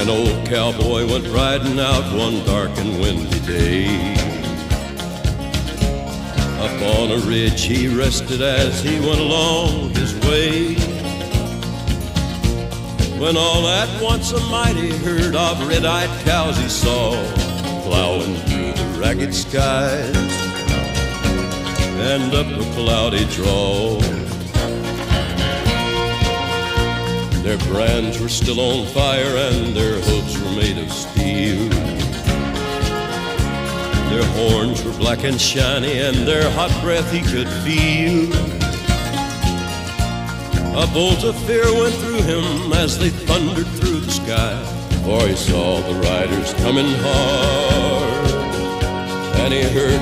An old cowboy went riding out one dark and windy day. Up on a ridge he rested as he went along his way, when all at once a mighty herd of red-eyed cows he saw plowing through the ragged skies and up a cloudy draw. Their brands were still on fire and their hooves were made of steel. Their horns were black and shiny and their hot breath he could feel. A bolt of fear went through him as they thundered through the sky, for he saw the riders coming hard, and he heard